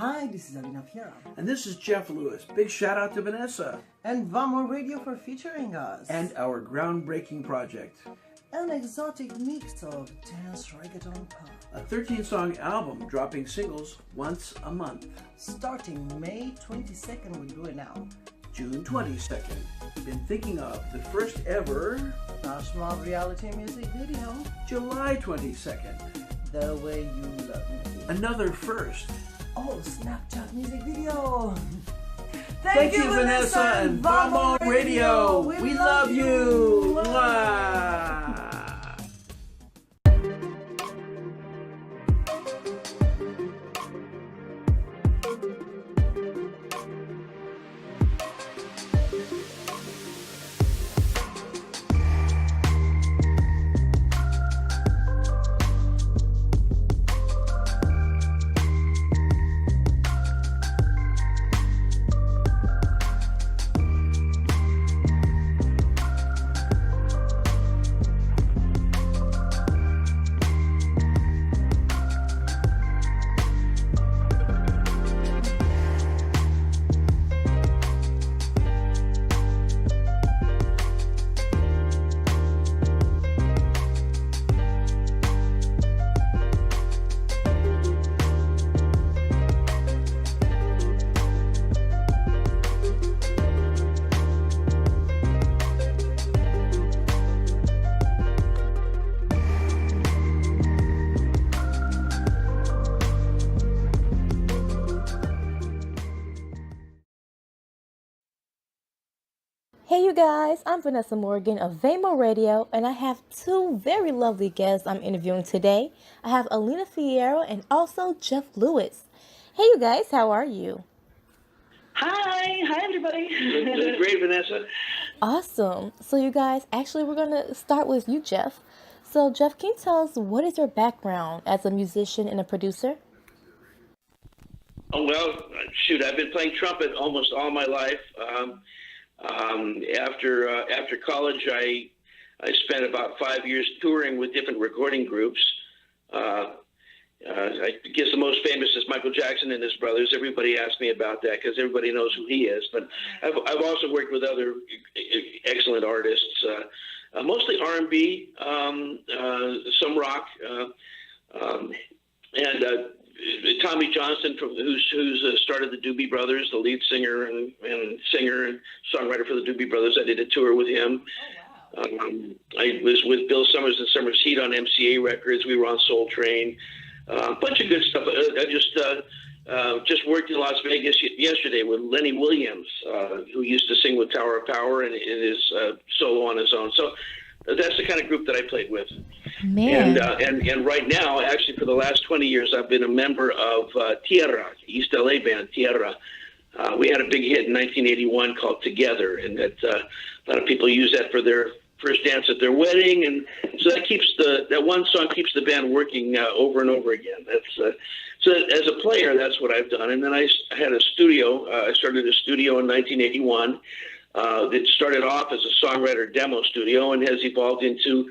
Hi, this is Alina Fierra. And this is Jeff Lewis. Big shout out to Vanessa. And Vamo Radio for featuring us. And our groundbreaking project. An exotic mix of dance, reggaeton, pop. A 13-song album dropping singles once a month. Starting May 22nd, we do it now. June 22nd. Been thinking of the first ever Flash Mob reality music video. July 22nd. The Way You Love Me. Another first. Oh, Snapchat music video. Thank you, Vanessa and Vamo Radio. We love you. Mwah. Hey you guys, I'm Vanessa Morgan of Vamo Radio, and I have two very lovely guests I'm interviewing today. I have Alina Fierra and also Jeff Lewis. Hey you guys, how are you? Hi everybody. Doing great, Vanessa. Awesome. So you guys, actually we're going to start with you, Jeff. So Jeff, can you tell us what is your background as a musician and a producer? Oh, well, shoot, I've been playing trumpet almost all my life. After college, I spent about 5 years touring with different recording groups. I guess the most famous is Michael Jackson and his brothers. Everybody asks me about that because everybody knows who he is. But I've also worked with other excellent artists, mostly R&B, some rock, and Tommy Johnson, who's started the Doobie Brothers, the lead singer and singer and songwriter for the Doobie Brothers. I did a tour with him. Oh, wow. I was with Bill Summers and Summer's Heat on MCA Records. We were on Soul Train. A bunch of good stuff. I just worked in Las Vegas yesterday with Lenny Williams, who used to sing with Tower of Power and is solo on his own. So that's the kind of group that I played with. Man. And right now, actually, for the last 20 years, I've been a member of Tierra, East LA band Tierra. We had a big hit in 1981 called Together, and that a lot of people use that for their first dance at their wedding, and so that one song keeps the band working over and over again. So as a player, that's what I've done. And then I had a studio. I started a studio in 1981. It started off as a songwriter demo studio and has evolved into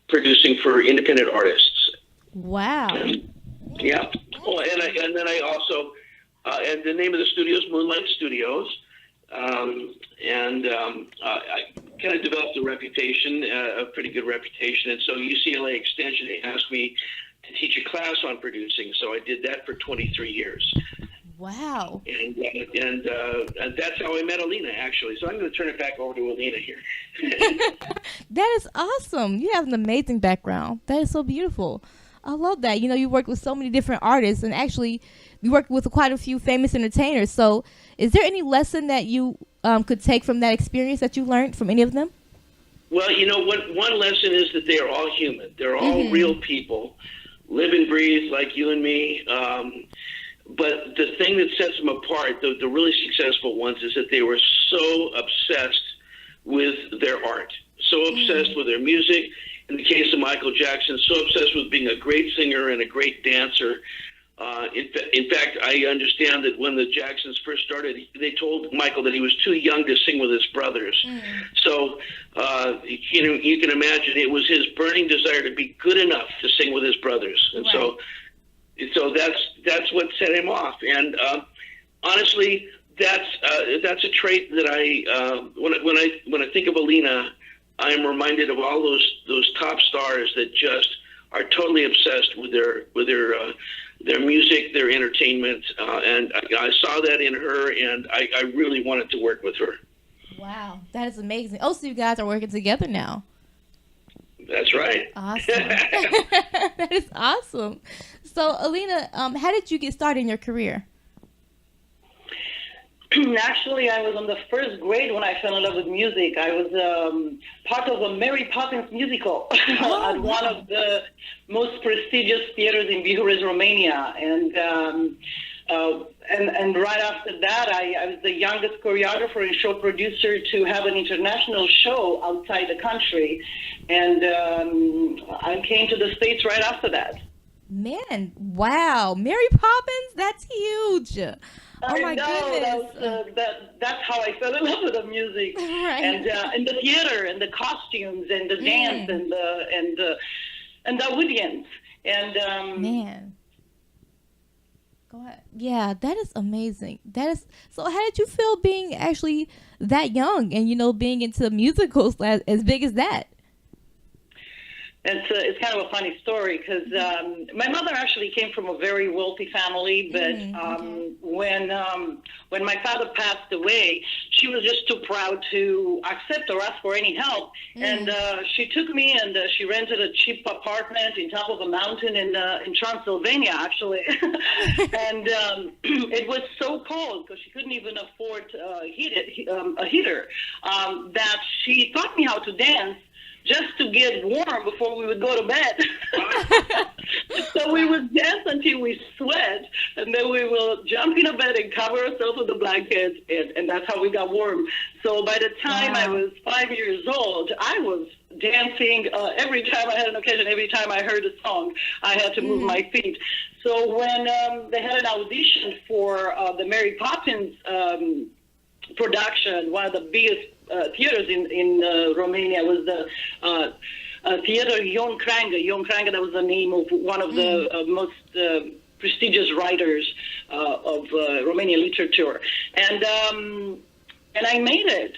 producing for independent artists. Wow. Yeah. Oh, and then I also, and the name of the studio is Moonlight Studios. I kind of developed a reputation, a pretty good reputation. And so UCLA Extension asked me to teach a class on producing. So I did that for 23 years. Wow. And that's how I met Alina, actually. So I'm going to turn it back over to Alina here. That is awesome. You have an amazing background. That is so beautiful. I love that. You know, you worked with so many different artists, and actually you worked with quite a few famous entertainers. So is there any lesson that you could take from that experience that you learned from any of them? Well, you know, one lesson is that they are all human. They're all real people, live and breathe like you and me. But the thing that sets them apart, the really successful ones, is that they were so obsessed with their art, so obsessed with their music. In the case of Michael Jackson, so obsessed with being a great singer and a great dancer. In fact, I understand that when the Jacksons first started, they told Michael that he was too young to sing with his brothers. So, you can imagine it was his burning desire to be good enough to sing with his brothers. And so So that's what set him off. And honestly, that's a trait that when I think of Alina, I am reminded of all those top stars that just are totally obsessed with their music, their entertainment, and I saw that in her, and I really wanted to work with her. Wow, that is amazing. Oh, so you guys are working together now. That's right. Awesome. That is awesome. So, Alina, how did you get started in your career? Actually, I was in the first grade when I fell in love with music. I was part of a Mary Poppins musical at one of the most prestigious theaters in Bucharest, Romania. And right after that, I was the youngest choreographer and show producer to have an international show outside the country. And I came to the States right after that. Man, wow. Mary Poppins? That's huge. Oh my goodness. That's how I fell in love with the music. Right. And the theater and the costumes and the dance and the audience. And man. Go ahead. Yeah, that is amazing. So how did you feel being actually that young and being into musicals as big as that? It's kind of a funny story because my mother actually came from a very wealthy family, but when my father passed away, she was just too proud to accept or ask for any help, and she took me and she rented a cheap apartment in top of a mountain in Transylvania, actually, and it was so cold because she couldn't even afford a heater that she taught me how to dance just to get warm before we would go to bed. So we would dance until we sweat, and then we will jump in a bed and cover ourselves with the blankets, and that's how we got warm. So by the time I was 5 years old, I was dancing every time I had an occasion, every time I heard a song, I had to move my feet. So when they had an audition for the Mary Poppins production, one of the biggest theaters in Romania was the theater Ion Crangă. Ion Crangă, that was the name of one of the most prestigious writers of Romanian literature. And I made it.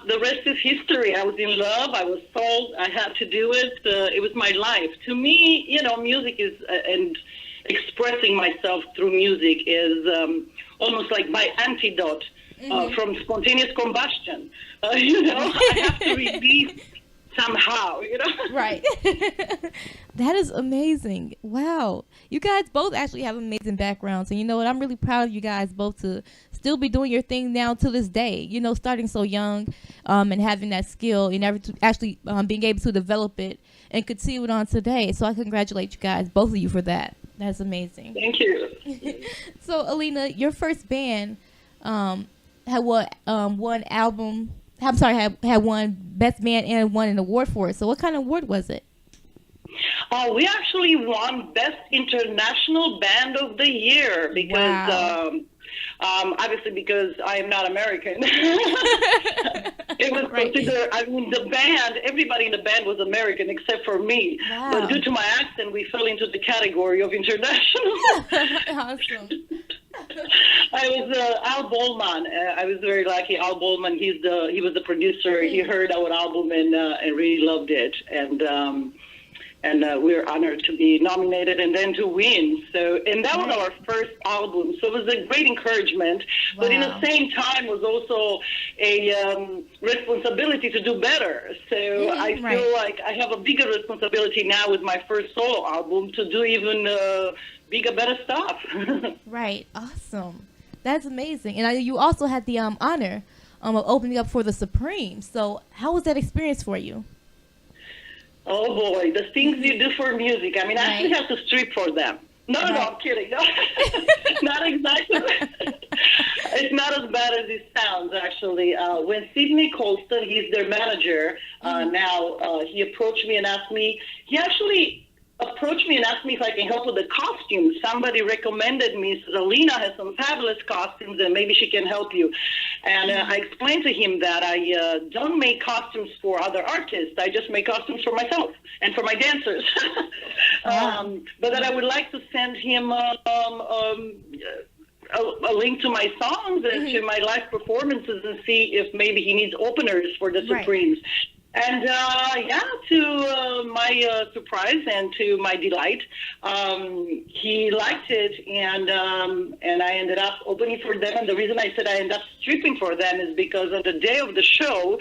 The rest is history. I was in love. I was sold. I had to do it. It was my life. To me, music is, and expressing myself through music is almost like my antidote from spontaneous combustion. I have to release somehow, Right. That is amazing. Wow. You guys both actually have amazing backgrounds. And you know what? I'm really proud of you guys both to still be doing your thing now to this day. Starting so young and having that skill and actually being able to develop it and continue it on today. So I congratulate you guys, both of you, for that. That's amazing. Thank you. So, Alina, your first band had one album. Had won Best Band and won an award for it. So what kind of award was it? We actually won Best International Band of the Year because, obviously, because I am not American. It was considered, the band, everybody in the band was American except for me. Wow. But due to my accent, we fell into the category of international. Awesome. I was Al Bollman. I was very lucky. Al Bollman, he was the producer. He heard our album and really loved it. And we're honored to be nominated and then to win. And that was our first album. So it was a great encouragement. Wow. But in the same time was also a responsibility to do better. So I feel like I have a bigger responsibility now with my first solo album to do even bigger, better stuff. Right. Awesome. That's amazing. And you also had the honor of opening up for the Supreme. So how was that experience for you? Oh boy, the things you do for music. I mean, I actually have to strip for them. No, I'm kidding. No, not exactly. It's not as bad as it sounds, actually. When Sidney Colston, he's their manager now, he approached me and asked me, he actually approached me and asked me if I can help with the costumes. Somebody recommended me, said, Alina has some fabulous costumes and maybe she can help you. And I explained to him that I don't make costumes for other artists. I just make costumes for myself and for my dancers. But that I would like to send him a link to my songs and to my live performances and see if maybe he needs openers for the Supremes. And to my surprise and to my delight, he liked it, and I ended up opening for them. And the reason I said I ended up stripping for them is because on the day of the show,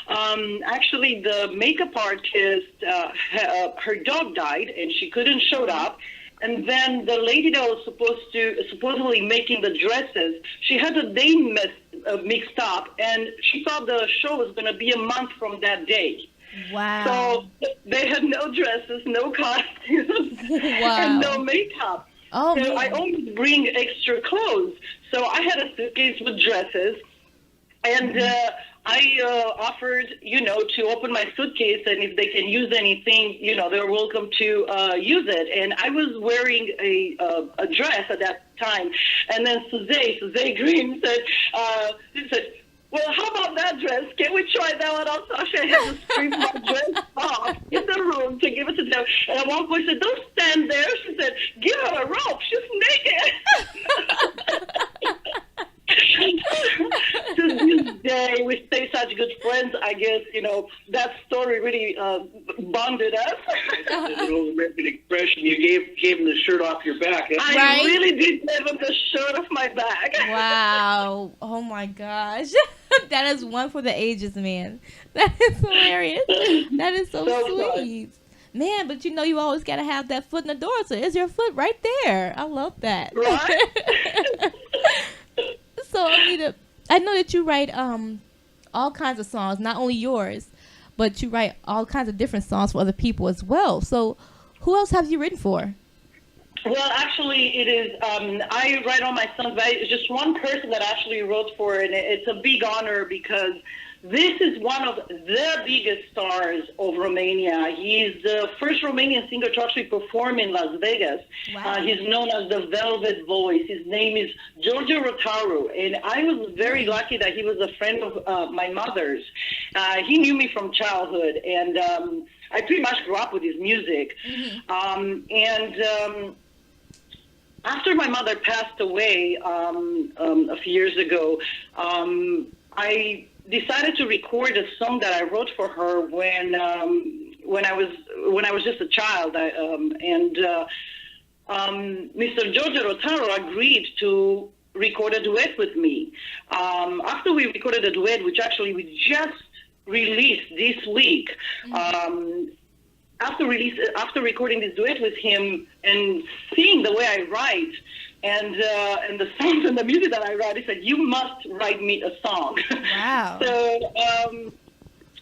actually the makeup artist, her dog died, and she couldn't show up. And then the lady that was supposedly making the dresses, she had the day mixed up, and she thought the show was going to be a month from that day. Wow. So they had no dresses, no costumes, and no makeup. Oh, so man. I always bring extra clothes. So I had a suitcase with dresses, and I offered, to open my suitcase, and if they can use anything, they're welcome to use it. And I was wearing a dress at that time. And then Suzette Green said, well, how about that dress? Can we try that one out? Sasha had to strip my dress off in the room to give it to them. And at one point she said, don't stand there. She said, give her a rope. She's naked. To this day, we stay such good friends. I guess, that story really bonded us. That little American expression, you gave him the shirt off your back. I really did give him the shirt off my back. Wow. Oh, my gosh. That is one for the ages, man. That is hilarious. That is so sweet. Fun. Man, but you always got to have that foot in the door. So it's your foot right there. I love that. Right? So, Anita, I know that you write all kinds of songs, not only yours, but you write all kinds of different songs for other people as well. So who else have you written for? Well, actually, it is, I write all my songs, but it's just one person that I actually wrote for, and it's a big honor because this is one of the biggest stars of Romania. He's the first Romanian singer to actually perform in Las Vegas. Wow. He's known as the Velvet Voice. His name is George Rotaru, and I was very lucky that he was a friend of my mother's. He knew me from childhood, and I pretty much grew up with his music. After my mother passed away a few years ago, I decided to record a song that I wrote for her when I was just a child. Mr. George Rotaro agreed to record a duet with me. After we recorded a duet, which actually we just released this week. After recording this duet with him and seeing the way I write and the songs and the music that I write, he said, "You must write me a song." Wow. So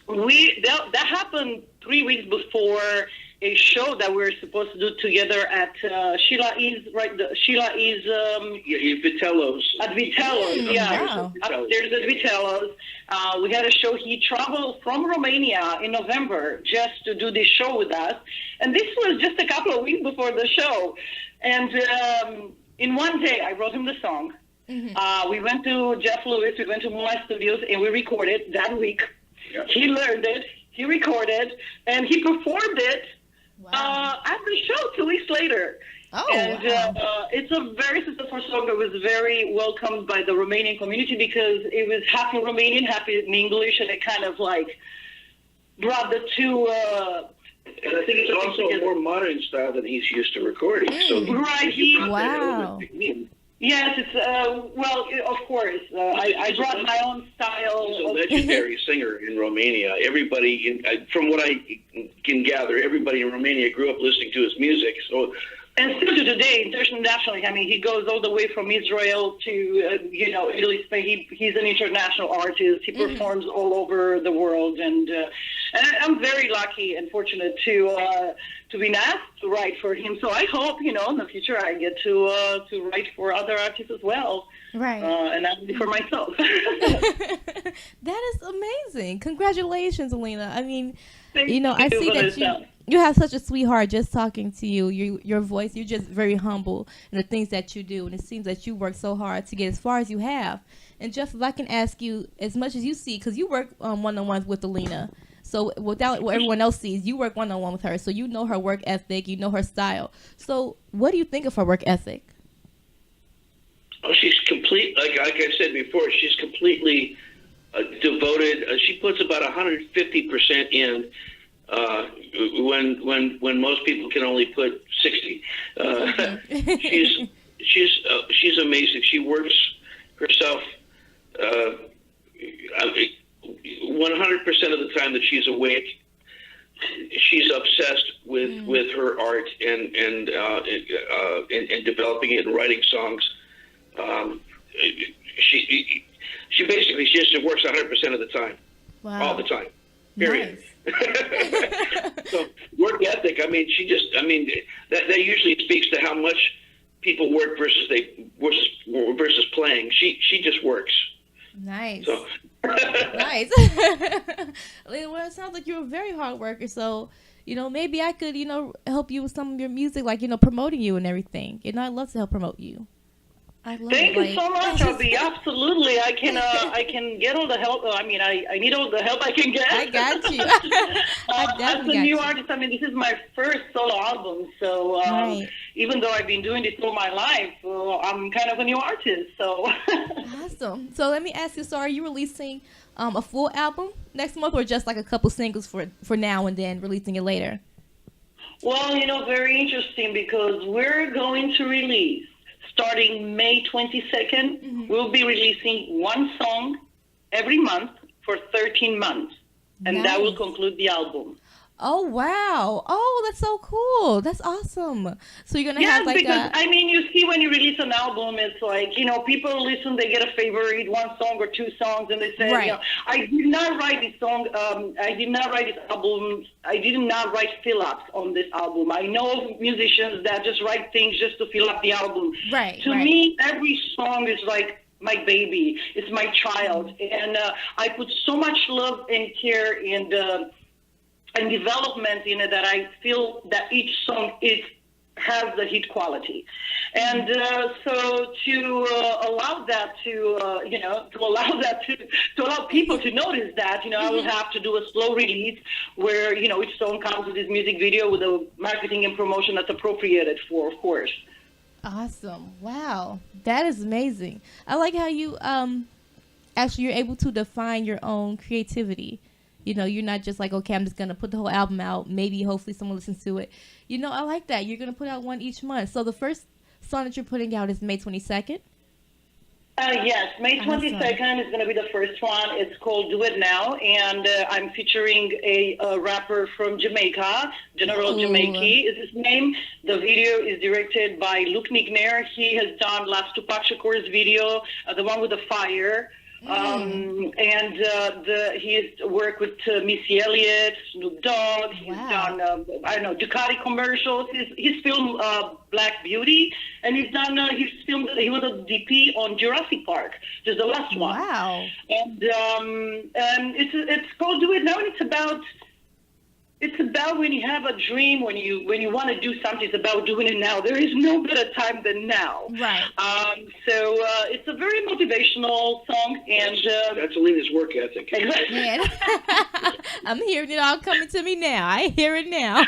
that happened 3 weeks before a show that we were supposed to do together at Vitello's. At Vitello's, Wow. Upstairs at Vitello's. We had a show. He traveled from Romania in November just to do this show with us. And this was just a couple of weeks before the show. And in one day, I wrote him the song. We went to Jeff Lewis, we went to Moonlight Studios, and we recorded that week. Yep. He learned it, he recorded, and he performed it at the show 2 weeks later. Oh, and it's a very successful song that was very welcomed by the Romanian community because it was half in Romanian, half in English, and it kind of like brought the two. And I think it's also a more modern style than he's used to recording. So right, wow. Yes, it's of course. I brought my own style. He's a legendary singer in Romania. Everybody, from what I can gather, everybody in Romania grew up listening to his music. So. And still to today, internationally, I mean, he goes all the way from Israel to, Italy, Spain. He's an international artist. He performs all over the world. And I'm very lucky and fortunate to be asked to write for him. So I hope, in the future I get to write for other artists as well. Right. And not only for myself. That is amazing. Congratulations, Alina. I mean, I see that you have such a sweetheart just talking to you. Your voice, you're just very humble in the things that you do, and it seems that you work so hard to get as far as you have. And Jeff, if I can ask you, as much as you see, because you work one-on-ones with Alina, so without what everyone else sees, you work one-on-one with her, so you know her work ethic, you know her style. So what do you think of her work ethic? Oh, she's complete. Like I said before, she's completely devoted. She puts about 150% in. When most people can only put 60. She's amazing. She works herself 100% of the time that she's awake. She's obsessed with her art and developing it and writing songs. She basically just works 100% of the time, all the time. Period. Nice. So work ethic. I mean, that usually speaks to how much people work versus playing. She just works. Nice. So. Nice. Well, it sounds like you're a very hard worker. So, maybe I could, help you with some of your music, like, promoting you and everything. I'd love to help promote you. Thank you so much, Abby. Absolutely, I can get all the help. I need all the help I can get. I got you. As a new artist, this is my first solo album, so right. Even though I've been doing this all my life, I'm kind of a new artist. So awesome. So let me ask you. So are you releasing a full album next month, or just like a couple singles for now and then releasing it later? Well, very interesting because we're going to release. Starting May 22nd, we'll be releasing one song every month for 13 months. And that will conclude the album. Oh, wow. Oh, that's so cool. That's awesome. So you're going to have like because, you see when you release an album, it's like, people listen, they get a favorite, one song or two songs, and they say, right. I did not write this song, I did not write this album, I did not write fill-ups on this album. I know musicians that just write things just to fill up the album. Right. To me, every song is like my baby. It's my child. And I put so much love and care and development in it that I feel that each song has the hit quality. And so to allow that to allow people to notice that, I will have to do a slow release where, each song comes with this music video with the marketing and promotion that's appropriated for, of course. Awesome. Wow. That is amazing. I like how you actually you're able to define your own creativity. You're not just like, okay, I'm just going to put the whole album out. Maybe, hopefully, someone listens to it. I like that. You're going to put out one each month. So the first song that you're putting out is May 22nd? Yes, May 22nd is going to be the first one. It's called Do It Now. And I'm featuring a rapper from Jamaica. General Jamaica is his name. The video is directed by Luke Nigner. He has done last Tupac Shakur's video, the one with the fire. He has worked with Missy Elliott, Snoop Dogg. He's done, Ducati commercials. He's filmed Black Beauty, and he was a DP on Jurassic Park, just the last one. Wow. And it's called Do It Now, and it's about when you have a dream, when you want to do something, it's about doing it now. There is no better time than now. Right. So it's a very motivational song, and that's Alina's work ethic. Exactly. I'm hearing it all coming to me now. I hear it now.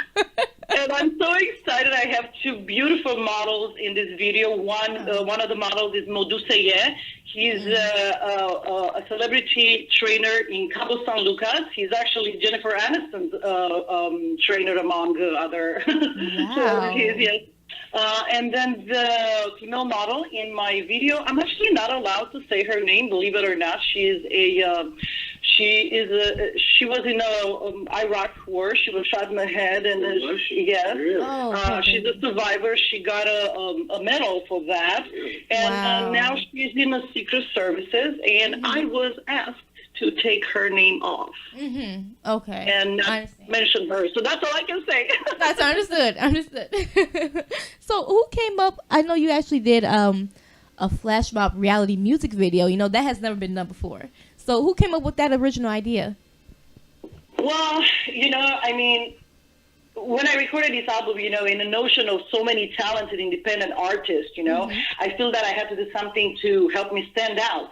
And I'm so excited. I have two beautiful models in this video. One of the models is Moduseye. He's a celebrity trainer in Cabo San Lucas. He's actually Jennifer Aniston's trainer, among other celebrities. Yes. And then the female model in my video, I'm actually not allowed to say her name, believe it or not. She was in a Iraq war. She was shot in the head, and yes, really? She's a survivor. She got a medal for that, and now she's in the Secret Services. And I was asked to take her name off. Okay. And mention her. So that's all I can say. That's understood. So who came up? I know you actually did a flash mob reality music video. That has never been done before. So who came up with that original idea? Well, when I recorded this album, you know, in the notion of so many talented independent artists, you know, I feel that I had to do something to help me stand out.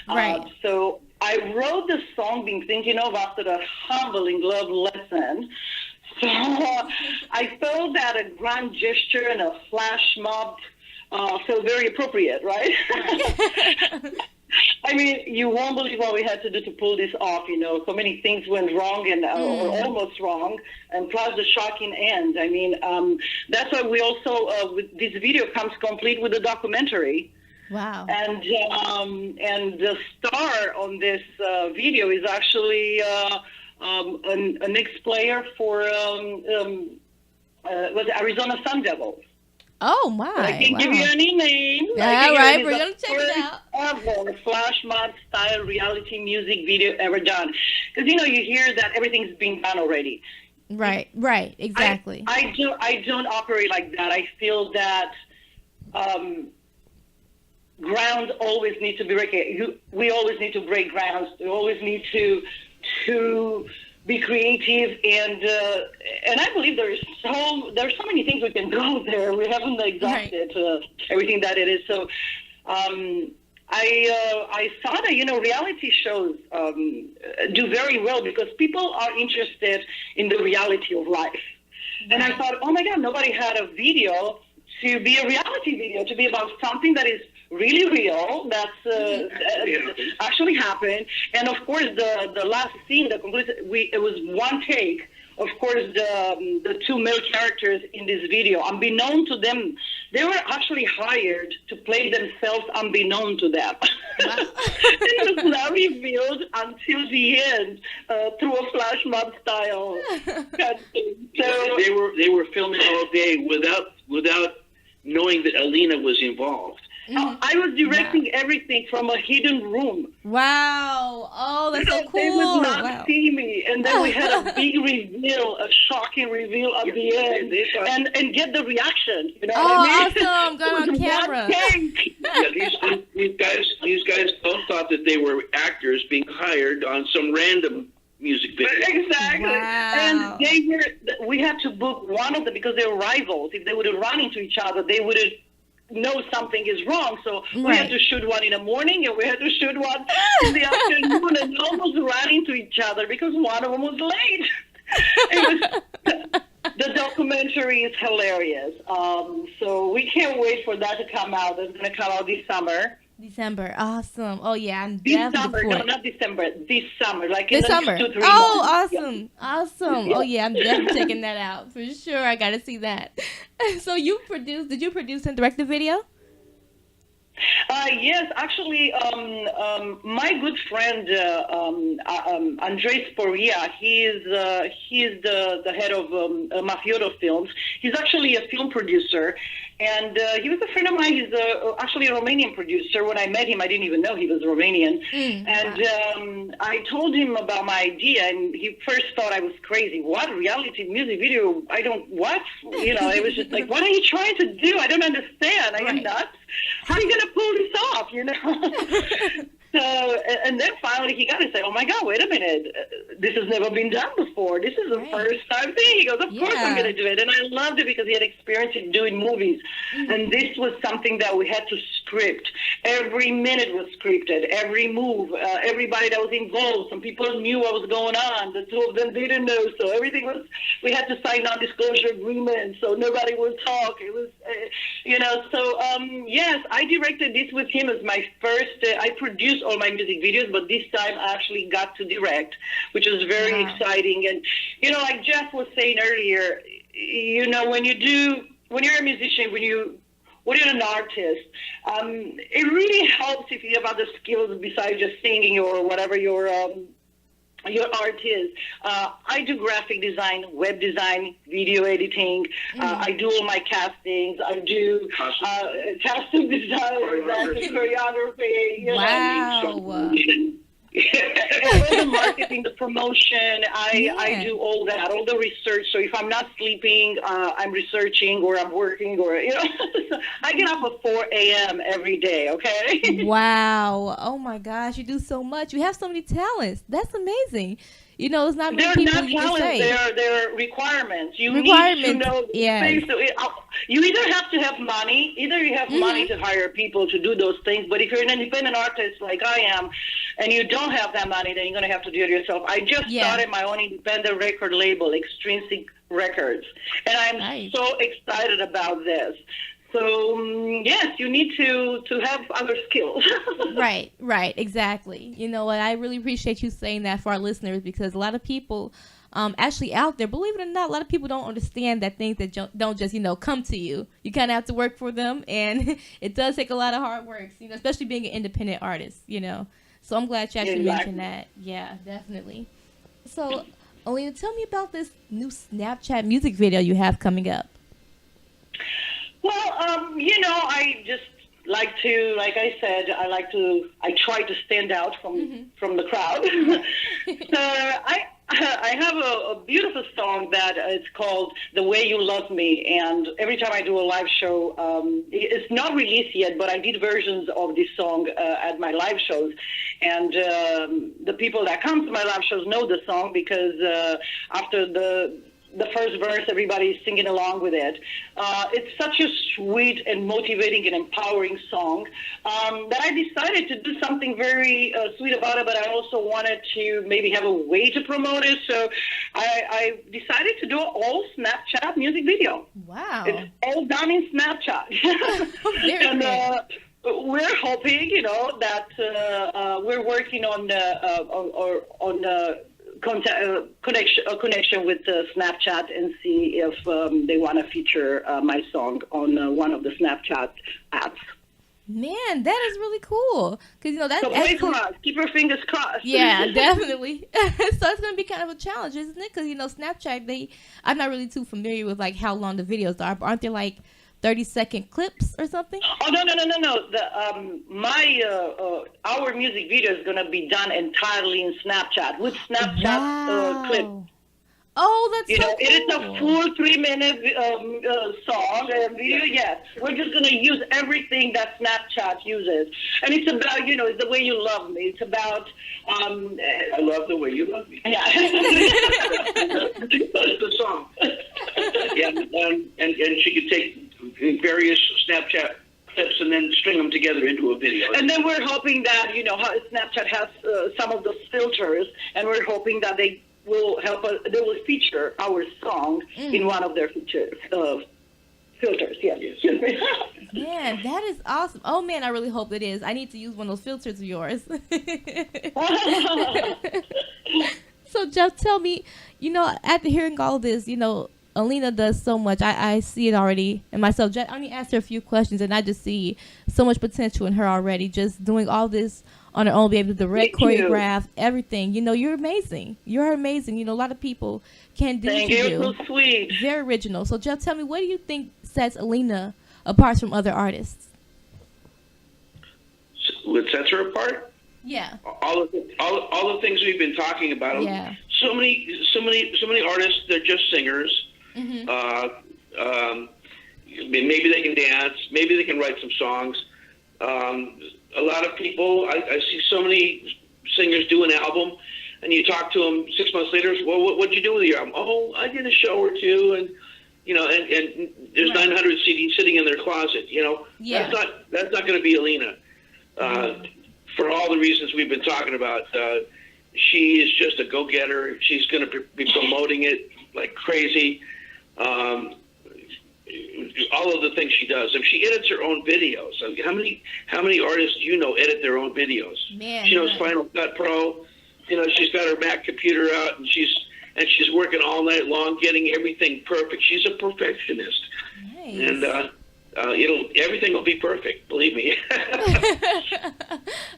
Right. So I wrote the song being thinking of after a humbling love lesson. So I felt that a grand gesture and a flash mob felt very appropriate, right? I mean, you won't believe what we had to do to pull this off, you know. So many things went wrong and or almost wrong, and plus the shocking end. I mean, that's why we also, with this video comes complete with a documentary. Wow. And the star on this video is actually an ex-player for was Arizona Sun Devils. Oh my! I can't give you any name. All right, we're gonna check it out. Ever flash mob style reality music video ever done? Because you know you hear that everything's been done already. Right, exactly. I don't operate like that. I feel that ground always needs to be broken. We always need to break grounds. We always need to be creative, and I believe there's so many things we can go there. We haven't exhausted everything that it is. So I saw that, you know, reality shows do very well because people are interested in the reality of life. And I thought, oh my God, nobody had a video to be a reality video, to be about something that is really real, that's actually happened. And of course, the last scene, it was one take. Of course, the two male characters in this video, unbeknown to them, they were actually hired to play themselves unbeknown to them. Wow. It was not revealed until the end through a flash mob style. So they were filming all day without knowing that Alina was involved. I was directing everything from a hidden room. Wow. Oh, that's so cool. They would not see me. And then we had a big reveal, a shocking reveal at the end. And get the reaction. You know what I mean? Awesome. Got on camera. These guys both thought that they were actors being hired on some random music video. Exactly. Wow. And we had to book one of them because they were rivals. If they would have run into each other, they would have know something is wrong. So we had to shoot one in the morning and we had to shoot one in the afternoon, and almost ran into each other because one of them was late. The documentary is hilarious. So we can't wait for that to come out. It's going to come out this summer. December. Awesome. Oh, yeah. I'm This summer. No, not December. This summer. Like in this the summer. 2-3 months. Awesome. Yeah. Awesome. Yeah. Oh, yeah. I'm definitely checking that out. For sure. I got to see that. So did you produce and direct the video? Yes, actually, my good friend Andres Sporia, he is the head of Mafioso Films. He's actually a film producer, and he was a friend of mine. He's actually a Romanian producer. When I met him, I didn't even know he was Romanian. And I told him about my idea, and he first thought I was crazy. What, reality music video? What? You know, it was just like, what are you trying to do? I don't understand. Are you nuts? How are you going to pull this off, you know? So, and then finally he got to say, oh my God, wait a minute. This has never been done before. This is the first time thing. He goes, of course I'm going to do it. And I loved it because he had experience in doing movies. And this was something that we had to script. Every minute was scripted. Every move, everybody that was involved. Some people knew what was going on. The two of them didn't know. So everything was, we had to sign non-disclosure agreements so nobody would talk. It was, you know, so yes, I directed this with him as my first, I produced all my music videos, but this time I actually got to direct, which is very exciting. And, you know, like Jeff was saying earlier, you know, when you're a musician, when you're an artist, it really helps if you have other skills besides just singing or whatever your art is. I do graphic design, web design, video editing. I do all my castings. I do costume design, choreography. You know, all the marketing, the promotion, I do all that, all the research. So if I'm not sleeping, I'm researching or I'm working or, you know, so I get up at 4 a.m. every day, okay? Wow. Oh, my gosh. You do so much. You have so many talents. That's amazing. You know, it's not many They're people not you can talents. say. They're requirements. You Requirements, need to know yes. things. You either have to have money, either you have money to hire people to do those things. But if you're an independent artist like I am, and you don't have that money, then you're going to have to do it yourself. I just started my own independent record label, Extrinsic Records, and I'm so excited about this. So yes, you need to have other skills. Right, exactly. You know what? I really appreciate you saying that for our listeners, because a lot of people actually out there, believe it or not, a lot of people don't understand that things that don't just, come to you. You kind of have to work for them, and it does take a lot of hard work, especially being an independent artist, So I'm glad you actually mentioned that. Yeah, definitely. So, Alina, tell me about this new Snapchat music video you have coming up. Well, I just like to, like I said, I try to stand out from the crowd. So I have a beautiful song that it's called "The Way You Love Me," and every time I do a live show, it's not released yet, but I did versions of this song at my live shows, and the people that come to my live shows know the song because after the first verse, everybody's singing along with it. It's such a sweet and motivating and empowering song that I decided to do something very sweet about it, but I also wanted to maybe have a way to promote it. So I decided to do an all Snapchat music video. Wow. It's all done in Snapchat. And we're hoping, that we're working on connection with Snapchat and see if they want to feature my song on one of the Snapchat apps. Man, that is really cool. Because, that's... So wait for us. Keep your fingers crossed. Yeah, definitely. So it's going to be kind of a challenge, isn't it? Because, Snapchat, I'm not really too familiar with, how long the videos are. But aren't there, 30-second clips or something? Oh, no. Our music video is going to be done entirely in Snapchat with Snapchat clips. Oh, that's so cool. It is a full 3-minute song and video. Yes, we're just going to use everything that Snapchat uses, and it's about it's the way you love me. It's about I love the way you love me. Yeah, that's the song. Yeah, and she could take various Snapchat clips and then string them together into a video. And then we're hoping that how Snapchat has some of those filters, and we're hoping that they will help us. They will feature our song in one of their filters. Yes. Man, that is awesome. Oh man, I really hope it is. I need to use one of those filters of yours. So Jeff, tell me, after hearing all this, Alina does so much. I see it already in myself. Jeff, I only asked her a few questions, and I just see so much potential in her already. Just doing all this on her own, be able to direct, choreograph, everything. You're amazing. You're amazing. A lot of people can't do what you do. Thank you. So sweet. Very original. So, Jeff, tell me, what do you think sets Alina apart from other artists? What sets her apart? Yeah. All the things we've been talking about. Yeah. So many artists. They're just singers. Mm-hmm. Maybe they can dance. Maybe they can write some songs. A lot of people, I see so many singers do an album, and you talk to them 6 months later. Well, what'd you do with your album? Oh, I did a show or two, and and there's 900 CDs sitting in their closet. Yeah. That's not going to be Alina. For all the reasons we've been talking about, she is just a go-getter. She's going to be promoting it like crazy. All of the things she does. If she edits her own videos, how many artists edit their own videos? Man, she knows Final Cut Pro. She's got her Mac computer out, and she's working all night long getting everything perfect. She's a perfectionist. Nice. And everything will be perfect. Believe me.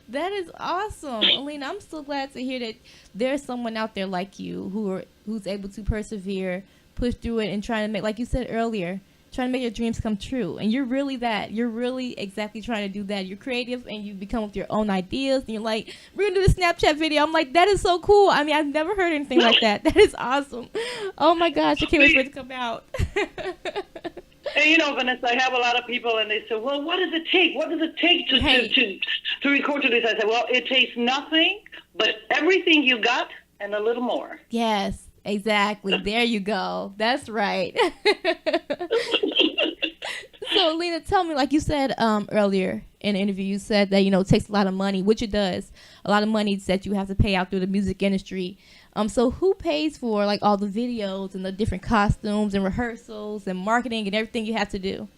That is awesome, Alina. I'm so glad to hear that there's someone out there like you who's able to persevere, push through it, and try to make, like you said earlier, trying to make your dreams come true. And you're really that. You're really exactly trying to do that. You're creative, and you come with your own ideas, and you're like, we're going to do this Snapchat video. I'm like, that is so cool. I mean, I've never heard anything like that. That is awesome. Oh, my gosh. I can't wait for it to come out. And Vanessa, I have a lot of people, and they say, well, what does it take? What does it take to record to this? I said, well, it takes nothing but everything you got and a little more. Yes, exactly. There you go. That's right. So, Alina, tell me, like you said earlier in the interview, you said that, it takes a lot of money, which it does. A lot of money that you have to pay out through the music industry. So who pays for, like, all the videos and the different costumes and rehearsals and marketing and everything you have to do?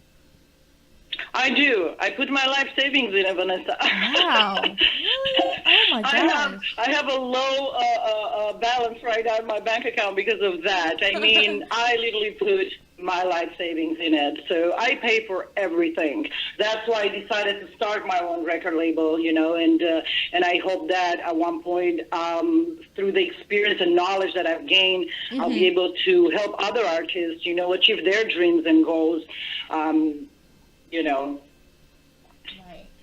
I do. I put my life savings in it, Vanessa. Wow. Really? Oh, my gosh. I have a low balance right now in my bank account because of that. I mean, I literally put my life savings in it. So I pay for everything. That's why I decided to start my own record label, and I hope that at one point, through the experience and knowledge that I've gained, I'll be able to help other artists, achieve their dreams and goals, Right.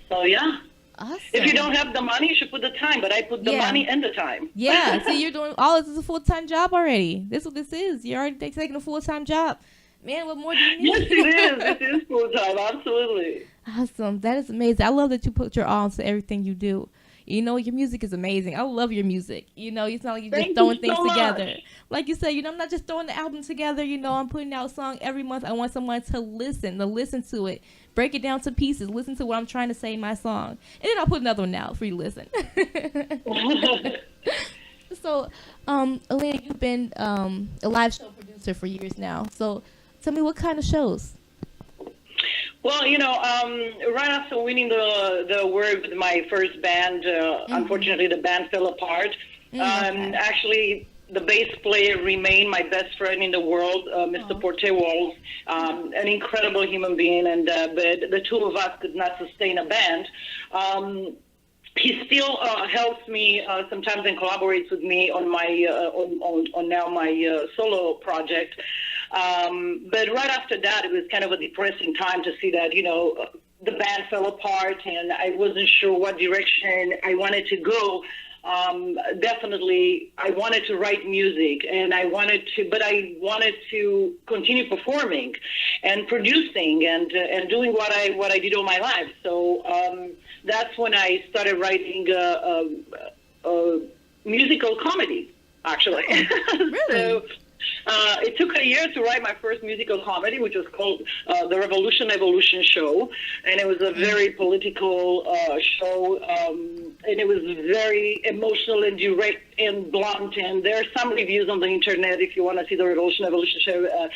So, yeah. Awesome. If you don't have the money, you should put the time, but I put the money and the time. Yeah, so you're doing all this is a full-time job already. This is what this is. You're already taking a full-time job. Man, what more do you need? Yes, it is. It is full-time, absolutely. Awesome. That is amazing. I love that you put your all into everything you do. Your music is amazing. I love your music. It's not like you're just throwing things together. Like you said, I'm not just throwing the album together. I'm putting out a song every month. I want someone to listen to it, break it down to pieces, listen to what I'm trying to say in my song. And then I'll put another one out for you to listen. So, Alina, you've been a live show producer for years now. So, tell me what kind of shows? Well, right after winning the award with my first band, unfortunately the band fell apart. Actually, the bass player remained my best friend in the world, Mr. Porte-Walls, an incredible human being, and but the two of us could not sustain a band. He still helps me sometimes and collaborates with me on my on now my solo project. But right after that, it was kind of a depressing time to see that, the band fell apart and I wasn't sure what direction I wanted to go. Definitely, I wanted to write music and I wanted to continue performing and producing and doing what I did all my life. So that's when I started writing musical comedy, actually. Really? So, it took a year to write my first musical comedy, which was called The Revolution Evolution Show, and it was a very political show, and it was very emotional and direct and blunt, and there are some reviews on the internet if you want to see The Revolution Evolution Show.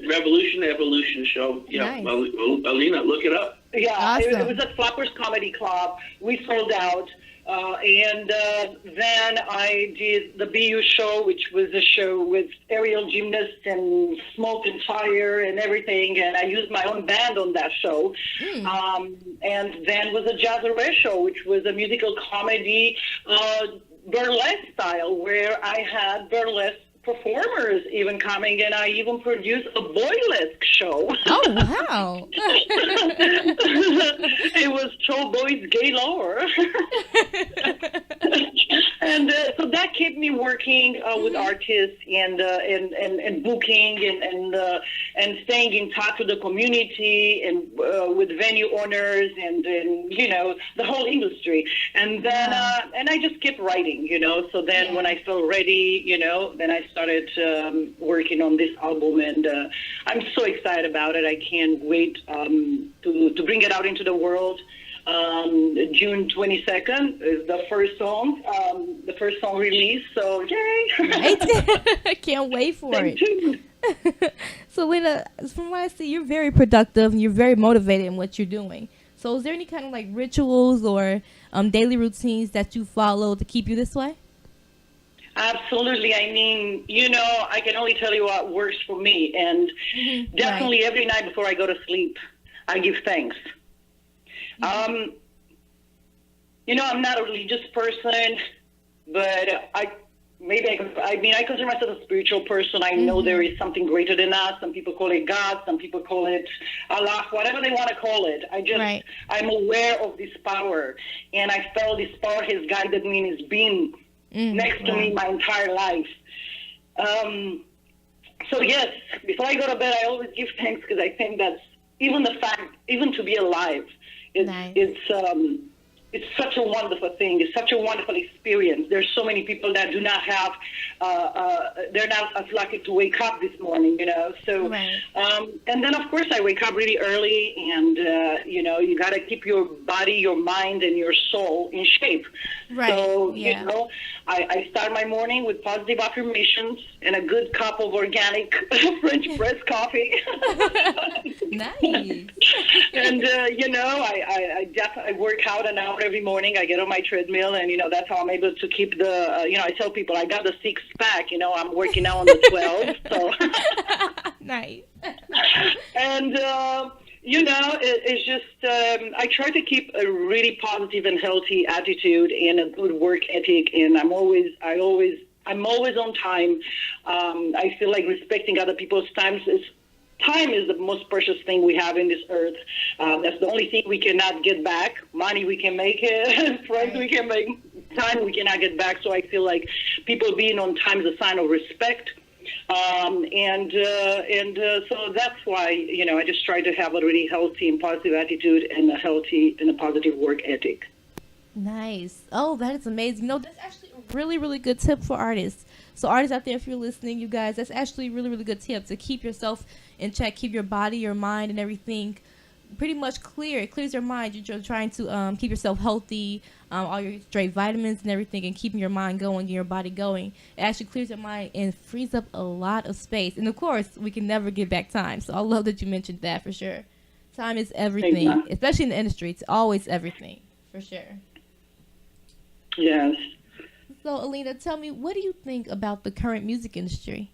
Revolution Evolution Show. Yeah, nice. Alina, look it up. Yeah, awesome. It was at Flappers Comedy Club. We sold out. And then I did the BU show, which was a show with aerial gymnasts and smoke and fire and everything. And I used my own band on that show. And then was a Jazzarette show, which was a musical comedy burlesque style, where I had burlesque performers even coming, and I even produced a boylesque show. Oh, wow. It was Troll Boys Galore. And so that kept me working with artists and booking and staying in touch with the community and with venue owners and the whole industry. And then and I just kept writing, So then when I felt ready, then I started working on this album, and I'm so excited about it. I can't wait to bring it out into the world. June 22nd is the first song release, so yay! I can't wait for it. So, Lena, from what I see, you're very productive and you're very motivated in what you're doing. So is there any kind of like rituals or daily routines that you follow to keep you this way? Absolutely. I mean, I can only tell you what works for me. And definitely every night before I go to sleep, I give thanks. I'm not a religious person, but I consider myself a spiritual person. I know there is something greater than us. Some people call it God. Some people call it Allah, whatever they want to call it. I'm aware of this power. And I felt this power has guided me and has been next to me my entire life. So yes, before I go to bed, I always give thanks because I think that's even the fact, even to be alive, it's it's such a wonderful thing. It's such a wonderful experience. There's so many people that do not have, they're not as lucky to wake up this morning, you know. So, Right. and then of course I wake up really early, and you know, you got to keep your body, your mind, and your soul in shape. Right, So, yeah. you know, I start my morning with positive affirmations and a good cup of organic French press coffee. Nice. And you know, I definitely work out an hour every morning. I get on my treadmill, and you know, that's how I'm able to keep the. You know, I tell people I got the 6-pack. You know, I'm working now on the 12. So. Nice. And you know, it's just I try to keep a really positive and healthy attitude and a good work ethic, and I'm always on time. I feel like respecting other people's time is the most precious thing we have in this earth. That's the only thing we cannot get back. Money we can make it, friends we can make, time we cannot get back. So I feel like people being on time is a sign of respect. So that's why, you know, I just try to have a really healthy and positive attitude and a healthy and a positive work ethic. Nice. Oh, that is amazing. No, that's actually a really, really good tip for artists. So artists out there, if you're listening, you guys, that's actually a really, really good tip to keep yourself in check, keep your body, your mind, and everything pretty much clear. It clears your mind. You're trying to keep yourself healthy, all your straight vitamins and everything, and keeping your mind going and your body going. It actually clears your mind and frees up a lot of space. And of course, we can never get back time. So I love that you mentioned that for sure. Time is everything, Exactly. especially in the industry. It's always everything, for sure. Yes. So, Alina, tell me, what do you think about the current music industry?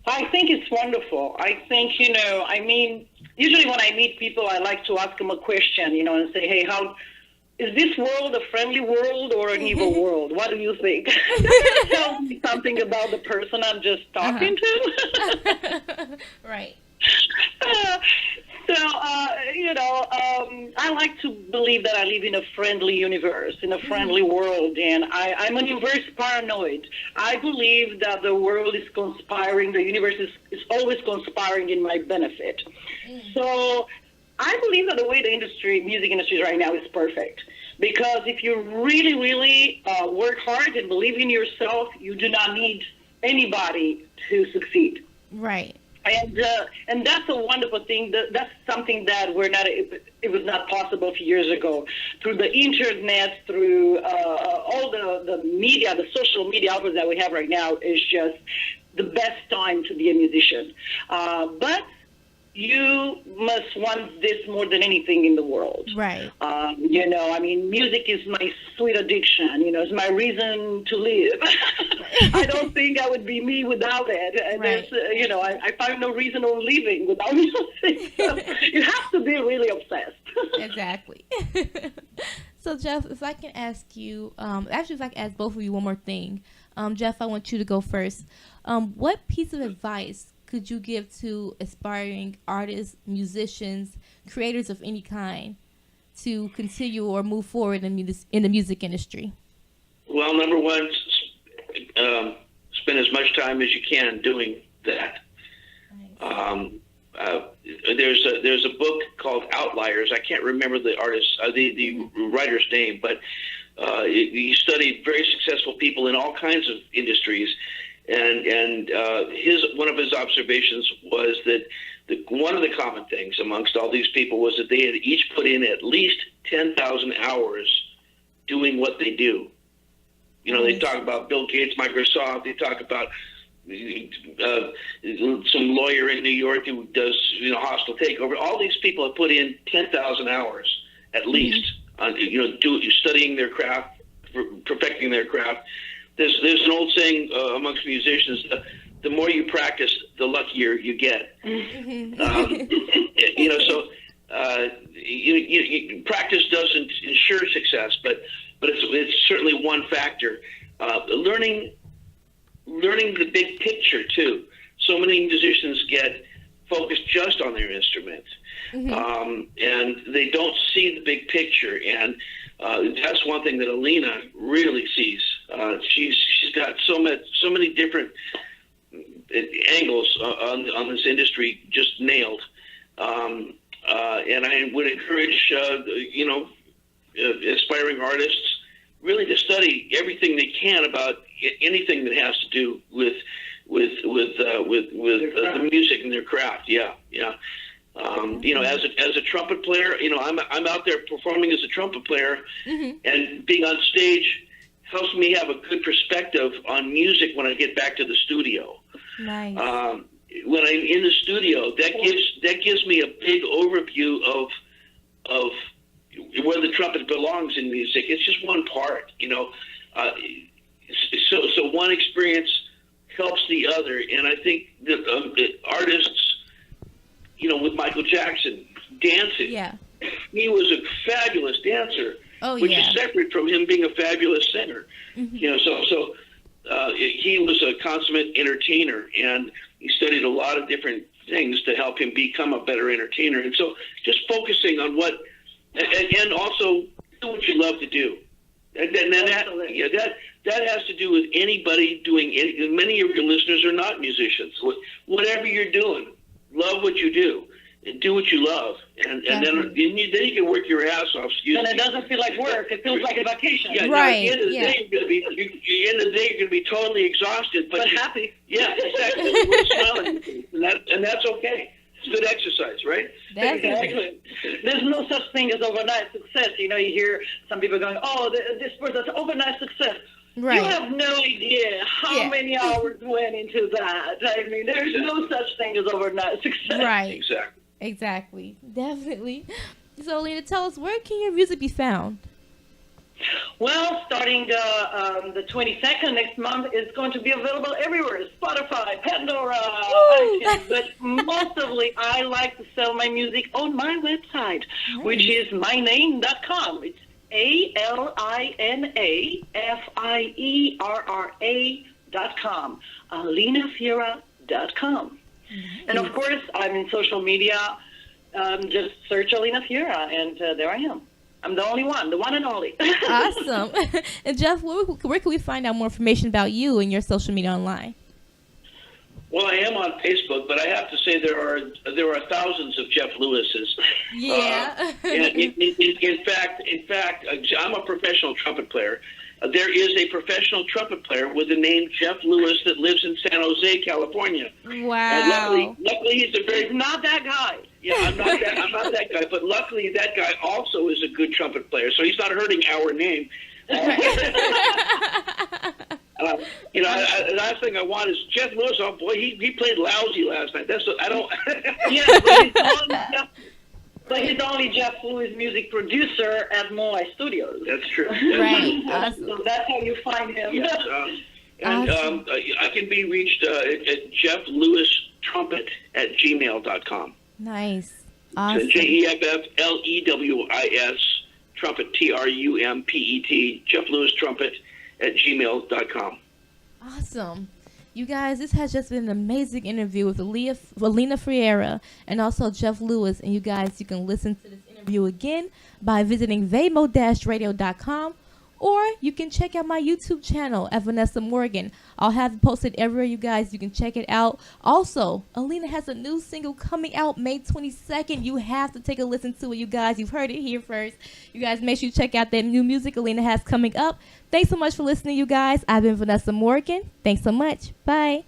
I think it's wonderful. I think, you know, I mean, usually when I meet people, I like to ask them a question, you know, and say, hey, how is this world a friendly world or an evil world? What do you think? That tells me something about the person I'm just talking to. Right. You know, I like to believe that I live in a friendly universe, in a friendly world, and I'm an inverse paranoid. I believe that the world is conspiring, the universe is always conspiring in my benefit. So I believe that the way the music industry is right now is perfect. Because if you really, really work hard and believe in yourself, you do not need anybody to succeed. Right. And that's a wonderful thing. That's something that it was not possible a few years ago. Through the internet, through all the media, the social media outlets that we have right now, is just the best time to be a musician. But you must want this more than anything in the world. Right. You know, I mean, music is my sweet addiction. You know, it's my reason to live. I don't think I would be me without it. And Right. there's, you know, I find no reason of living without music. So you have to be really obsessed. Exactly. So, Jeff, if I can ask you, actually, if I can ask both of you one more thing. Jeff, I want you to go first. What piece of advice could you give to aspiring artists, musicians, creators of any kind to continue or move forward in the music industry? Well, number one, spend as much time as you can doing that. There's a book called Outliers. I can't remember the artist, the writer's name, but he studied very successful people in all kinds of industries. And one of his observations was that one of the common things amongst all these people was that they had each put in at least 10,000 hours doing what they do. You know, they talk about Bill Gates, Microsoft. They talk about some lawyer in New York who does, you know, hostile takeover. All these people have put in 10,000 hours at least on, you know, studying their craft, perfecting their craft. There's an old saying amongst musicians: the more you practice, the luckier you get. You know, so practice doesn't ensure success, but it's certainly one factor. Learning the big picture too. So many musicians get focused just on their instrument, and they don't see the big picture. And that's one thing that Alina really sees. She's got so many different angles on this industry just nailed. And I would encourage, you know, aspiring artists really to study everything they can about anything that has to do with the music and their craft. Yeah. As a trumpet player, I'm out there performing as a trumpet player, and being on stage helps me have a good perspective on music when I get back to the studio. Nice. When I'm in the studio, that gives me a big overview of where the trumpet belongs in music. It's just one part, So one experience helps the other, and I think that artists, with Michael Jackson dancing, he was a fabulous dancer, which is separate from him being a fabulous singer. So he was a consummate entertainer, and he studied a lot of different things to help him become a better entertainer. And so just focusing on and also do what you love to do. And that has to do with anybody doing anything. Many of your listeners are not musicians. Whatever you're doing, love what you do. And do what you love, and then you can work your ass off. And it doesn't feel like work; it feels like a vacation. Yeah, right. At the end of the day, you're going to be totally exhausted, but happy. Yeah, exactly. We're smiling, and that's okay. It's good exercise, right? Exactly. There's no such thing as overnight success. You hear some people going, "Oh, this person's overnight success." Right. You have no idea how many hours went into that. I mean, there's no such thing as overnight success. Right. Exactly. Definitely. So, Alina, tell us, where can your music be found? Well, starting the 22nd next month, it's going to be available everywhere. Spotify, Pandora, iTunes. But mostly, I like to sell my music on my website, which is myname.com. It's ALINAFIERRA.com. alinafierra.com. And of course, I'm in social media. Just search Alina Fierra, and there I am. I'm the only one, the one and only. Awesome. And Jeff, where can we find out more information about you and your social media online? Well, I am on Facebook, but I have to say there are thousands of Jeff Lewises. Yeah. And in fact, I'm a professional trumpet player. There is a professional trumpet player with the name Jeff Lewis that lives in San Jose, California. Wow. And luckily he's not that guy. Yeah, I'm not that guy. But luckily that guy also is a good trumpet player, so he's not hurting our name. The last thing I want is Jeff Lewis. Oh boy, he played lousy last night. I don't. Yeah, but he's only Jeff Lewis, music producer at Moai Studios. That's true. Right. So that's how you find him. Yes, I can be reached at jefflewistrumpet@gmail.com. Nice. Awesome. So JEFFLEWIS trumpet TRUMPET jefflewistrumpet@gmail.com. Awesome. You guys, this has just been an amazing interview with Alina Fierra and also Jeff Lewis. And you guys, you can listen to this interview again by visiting vamo-radio.com, or you can check out my YouTube channel at Vanessa Morgan. I'll have it posted everywhere, you guys. You can check it out. Also, Alina has a new single coming out May 22nd. You have to take a listen to it, you guys. You've heard it here first. You guys, make sure you check out that new music Alina has coming up. Thanks so much for listening, you guys. I've been Vanessa Morgan. Thanks so much. Bye.